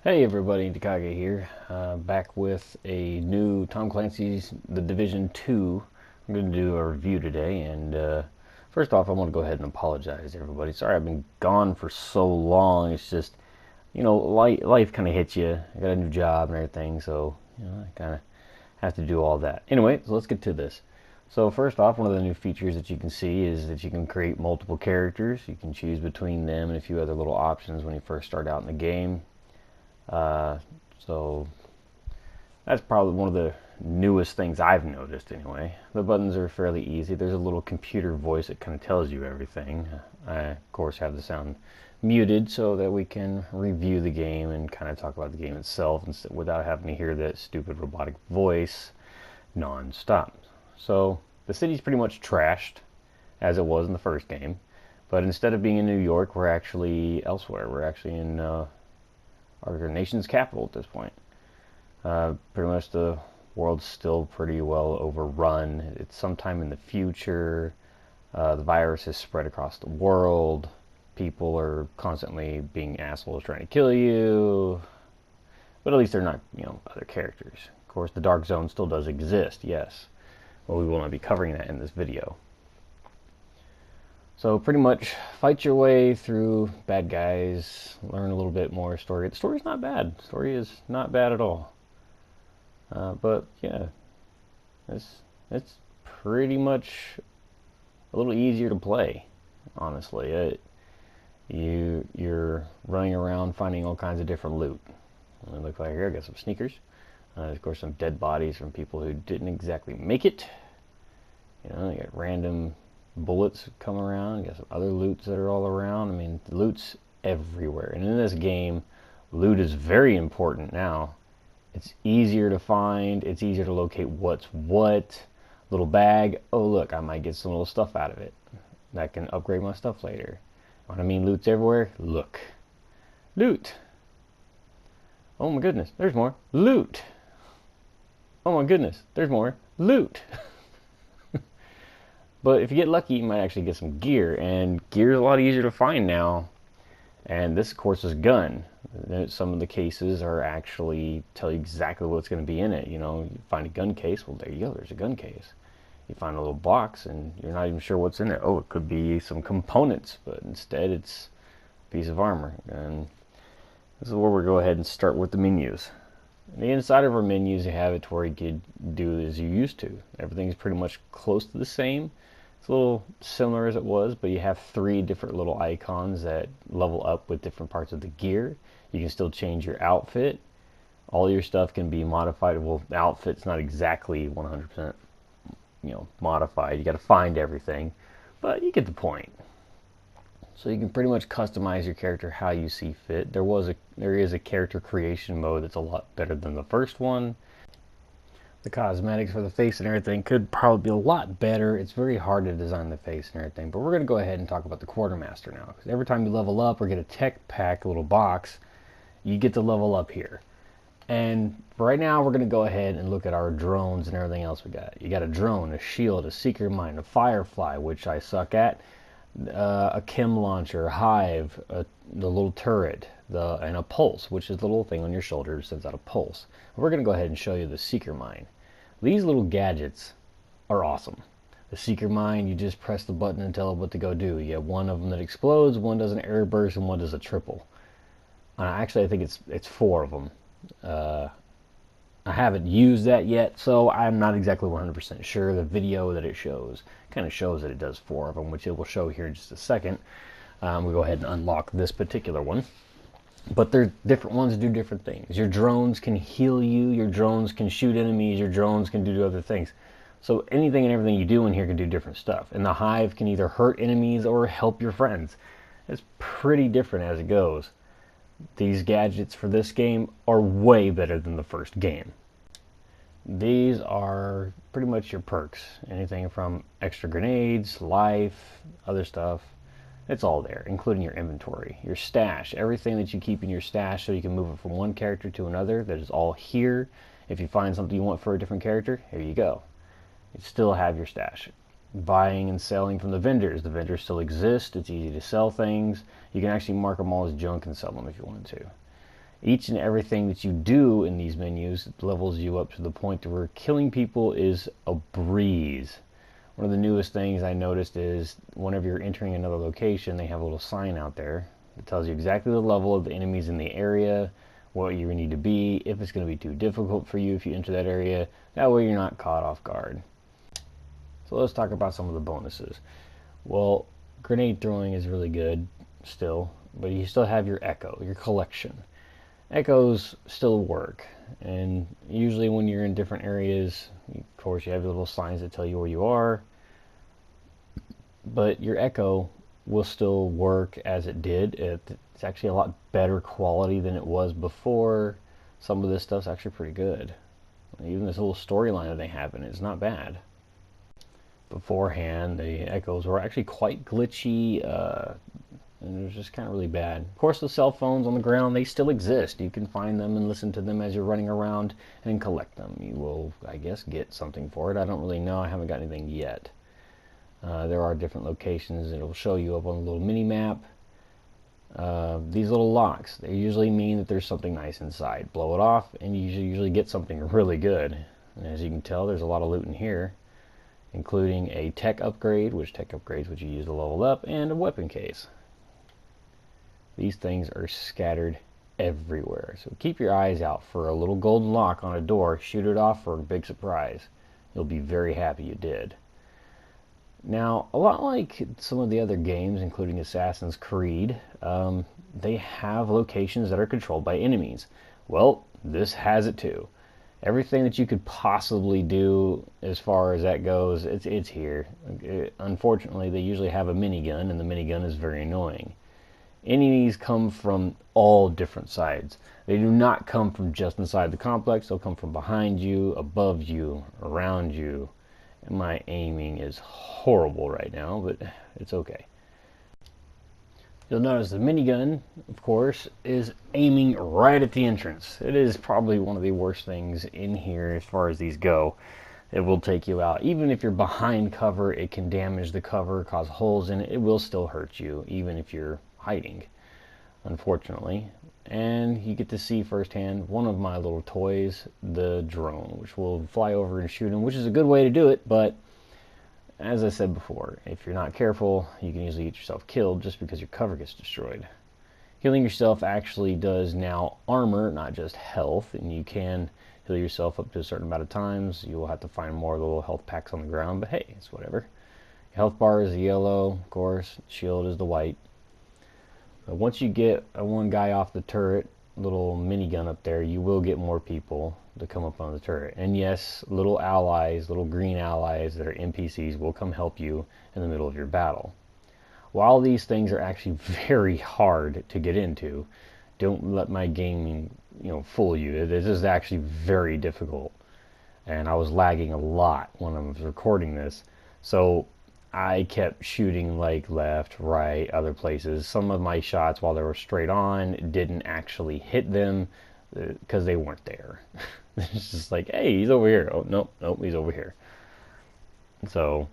Hey everybody, DeKage here, back with a new Tom Clancy's The Division 2. I'm going to do a review today, and first off I want to go ahead and apologize to everybody. Sorry I've been gone for so long. It's just, life kind of hits you. I got a new job and everything, so I kind of have to do all that. Anyway, so let's get to this. So first off, one of the new features that you can see is that you can create multiple characters. You can choose between them and a few other little options when you first start out in the game. So that's probably one of the newest things I've noticed anyway. The buttons are fairly easy. There's a little computer voice that kind of tells you everything. I, of course, have the sound muted so that we can review the game and kind of talk about the game itself without having to hear that stupid robotic voice non-stop. So the city's pretty much trashed as it was in the first game, but instead of being in New York, we're actually elsewhere. We're actually in our nation's capital at this point. Pretty much the world's still pretty well overrun. It's sometime in the future. The virus has spread across the world. People are constantly being assholes trying to kill you. But at least they're not, other characters. Of course, the Dark Zone still does exist, yes. Well, we will not be covering that in this video. So pretty much fight your way through bad guys, learn a little bit more story. The story's not bad. The story is not bad at all. But yeah, it's pretty much a little easier to play, honestly. You're running around finding all kinds of different loot. It looks like here I got some sneakers. Of course, some dead bodies from people who didn't exactly make it. You got random bullets come around. You got some other loots that are all around. I mean, the loot's everywhere. And in this game, loot is very important now. It's easier to find. It's easier to locate what's what. Little bag. Oh, look, I might get some little stuff out of it. That can upgrade my stuff later. When I mean loot's everywhere, look. Loot. Oh my goodness, there's more. Loot. Oh my goodness, there's more. Loot. But if you get lucky, you might actually get some gear, and gear is a lot easier to find now. And this, of course, is gun. Some of the cases are actually tell you exactly what's going to be in it. You find a gun case, well, there you go, there's a gun case. You find a little box, and you're not even sure what's in it. Oh, it could be some components, but instead it's a piece of armor. And this is where we'll go ahead and start with the menus. The inside of our menus, you have it to where you could do as you used to. Everything's pretty much close to the same. It's a little similar as it was, but you have 3 different little icons that level up with different parts of the gear. You can still change your outfit. All your stuff can be modified. Well, the outfit's not exactly 100% modified. You got to find everything, but you get the point. So you can pretty much customize your character how you see fit. There is a character creation mode that's a lot better than the first one. The cosmetics for the face and everything could probably be a lot better. It's very hard to design the face and everything, but we're going to go ahead and talk about the quartermaster now, because every time you level up or get a tech pack, a little box, you get to level up here. And right now we're going to go ahead and look at our drones and everything else we got. You got a drone, a shield, a seeker mine, a firefly, which I suck at, a chem launcher, a hive, the little turret, and a pulse, which is the little thing on your shoulder that sends out a pulse. We're going to go ahead and show you the seeker mine. These little gadgets are awesome. The seeker mine, you just press the button and tell it what to go do. You have one of them that explodes, one does an air burst, and one does a triple. Actually, I think it's 4 of them. I haven't used that yet, so I'm not exactly 100% sure. The video that it shows kind of shows that it does 4 of them, which it will show here in just a second. We'll go ahead and unlock this particular one. But they're different ones that do different things. Your drones can heal you, your drones can shoot enemies, your drones can do other things. So anything and everything you do in here can do different stuff. And the hive can either hurt enemies or help your friends. It's pretty different as it goes. These gadgets for this game are way better than the first game. These are pretty much your perks. Anything from extra grenades, life, other stuff. It's all there, including your inventory, your stash, everything that you keep in your stash so you can move it from one character to another. That is all here. If you find something you want for a different character, here you go. You still have your stash. Buying and selling from the vendors. The vendors still exist. It's easy to sell things. You can actually mark them all as junk and sell them if you wanted to. Each and everything that you do in these menus levels you up to the point where killing people is a breeze. One of the newest things I noticed is whenever you're entering another location, they have a little sign out there that tells you exactly the level of the enemies in the area, what you need to be, if it's going to be too difficult for you if you enter that area. That way you're not caught off guard. So let's talk about some of the bonuses. Well, grenade throwing is really good still, but you still have your echo, your collection. Echoes still work, and usually when you're in different areas, of course you have little signs that tell you where you are, but your echo will still work as it did. It's actually a lot better quality than it was before. Some of this stuff's actually pretty good. Even this little storyline that they have in it is not bad. Beforehand, the echoes were actually quite glitchy, and it was just kind of really bad. Of course, the cell phones on the ground, they still exist. You can find them and listen to them as you're running around and collect them. You will, I guess, get something for it. I don't really know. I haven't got anything yet. There are different locations. It'll show you up on a little mini map. These little locks, they usually mean that there's something nice inside. Blow it off and you usually get something really good. And as you can tell, there's a lot of loot in here, including a tech upgrade, which tech upgrades which you use to level up, and a weapon case. These things are scattered everywhere, so keep your eyes out for a little golden lock on a door. Shoot it off for a big surprise. You'll be very happy you did. Now, a lot like some of the other games, including Assassin's Creed, they have locations that are controlled by enemies. Well, this has it too. Everything that you could possibly do as far as that goes, it's here. Unfortunately, they usually have a minigun, and the minigun is very annoying. Enemies come from all different sides. They do not come from just inside the complex. They'll come from behind you, above you, around you. And my aiming is horrible right now, but it's okay. You'll notice the minigun, of course, is aiming right at the entrance. It is probably one of the worst things in here as far as these go. It will take you out. Even if you're behind cover, it can damage the cover, cause holes in it. It will still hurt you, even if you're hiding, unfortunately. And you get to see firsthand one of my little toys, the drone, which will fly over and shoot him, which is a good way to do it, but as I said before, if you're not careful, you can easily get yourself killed just because your cover gets destroyed. Healing yourself actually does now armor, not just health, and you can heal yourself up to a certain amount of times. You will have to find more little health packs on the ground, but hey, it's whatever. Your health bar is the yellow, of course, shield is the white. But once you get one guy off the turret, little minigun up there, you will get more people to come up on the turret. And yes, little allies, little green allies that are NPCs will come help you in the middle of your battle. While these things are actually very hard to get into, don't let my gaming, fool you. This is actually very difficult. And I was lagging a lot when I was recording this. So I kept shooting like left, right, other places. Some of my shots, while they were straight on, didn't actually hit them because they weren't there. It's just like, hey, he's over here. Oh, nope, he's over here. So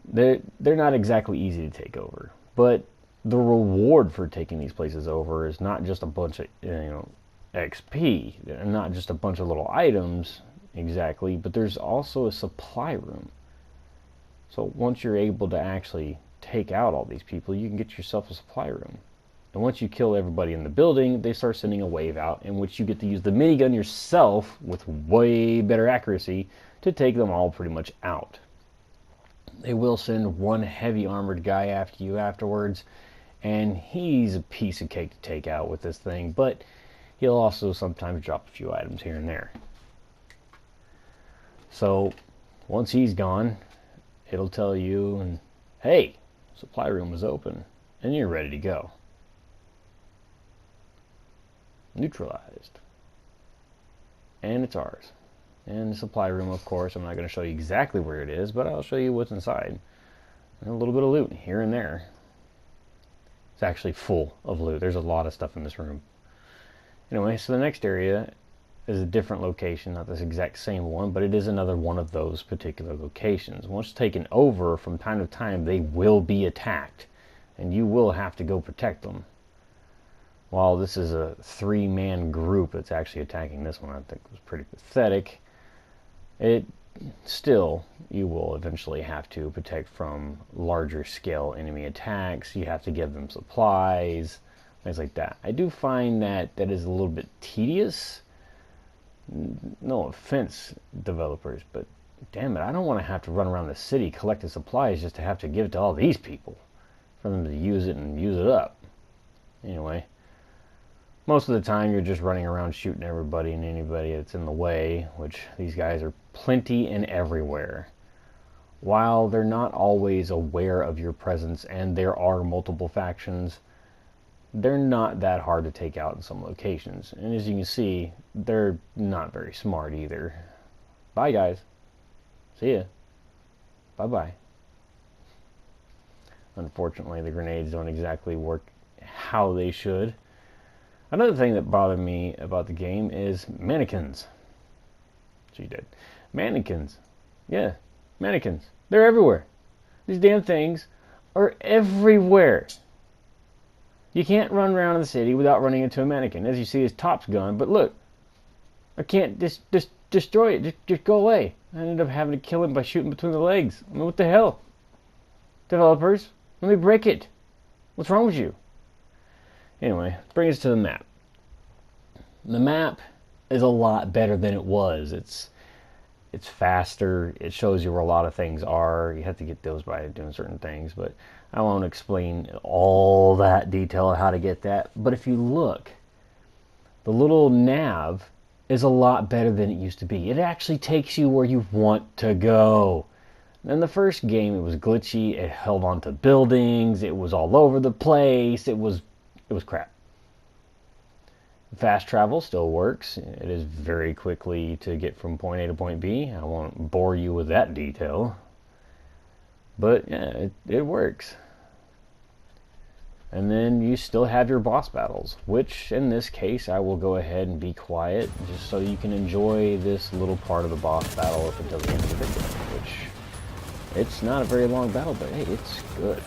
they're not exactly easy to take over. But the reward for taking these places over is not just a bunch of XP, and not just a bunch of little items exactly, but there's also a supply room. So once you're able to actually take out all these people, you can get yourself a supply room. And once you kill everybody in the building, they start sending a wave out in which you get to use the minigun yourself with way better accuracy to take them all pretty much out. They will send one heavy armored guy after you afterwards, and he's a piece of cake to take out with this thing, but he'll also sometimes drop a few items here and there. So once he's gone, it'll tell you, and hey, supply room is open, and you're ready to go. Neutralized. And it's ours. And the supply room, of course, I'm not going to show you exactly where it is, but I'll show you what's inside. And a little bit of loot here and there. It's actually full of loot. There's a lot of stuff in this room. Anyway, so the next area is a different location, not this exact same one, but it is another one of those particular locations. Once taken over, from time to time, they will be attacked, and you will have to go protect them. while this is a 3-man group that's actually attacking this one, I think was pretty pathetic. It still, you will eventually have to protect from larger scale enemy attacks. You have to give them supplies, things like that. I do find that that is a little bit tedious. No offense, developers, but damn it, I don't want to have to run around the city collecting supplies just to have to give it to all these people for them to use it and use it up. Anyway, most of the time you're just running around shooting everybody and anybody that's in the way, which these guys are plenty and everywhere. While they're not always aware of your presence and there are multiple factions, they're not that hard to take out in some locations. And as you can see, they're not very smart either. Bye guys. See ya. Bye-bye. Unfortunately, the grenades don't exactly work how they should. Another thing that bothered me about the game is mannequins. She did. Mannequins. Yeah, mannequins. They're everywhere. These damn things are everywhere. You can't run around the city without running into a mannequin. As you see, his top's gone, but look. I can't just destroy it. Just go away. I ended up having to kill him by shooting between the legs. I mean, what the hell? Developers, let me break it. What's wrong with you? Anyway, bring us to the map. The map is a lot better than it was. It's faster. It shows you where a lot of things are. You have to get those by doing certain things, but I won't explain all that detail of how to get that. But if you look, the little nav is a lot better than it used to be. It actually takes you where you want to go. In the first game, it was glitchy. It held onto buildings. It was all over the place. It was crap. Fast travel still works. It is very quickly to get from point A to point B. I won't bore you with that detail. But yeah, it works. And then you still have your boss battles, which in this case I will go ahead and be quiet just so you can enjoy this little part of the boss battle up until the end of the video, which it's not a very long battle, but hey, it's good.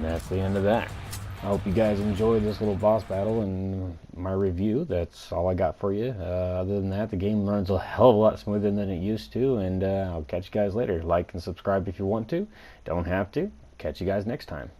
that's the end of that. I hope you guys enjoyed this little boss battle and my review. That's all I got for you. Other than that, the game runs a hell of a lot smoother than it used to, and I'll catch you guys later. Like and subscribe if you want to. Don't have to. Catch you guys next time.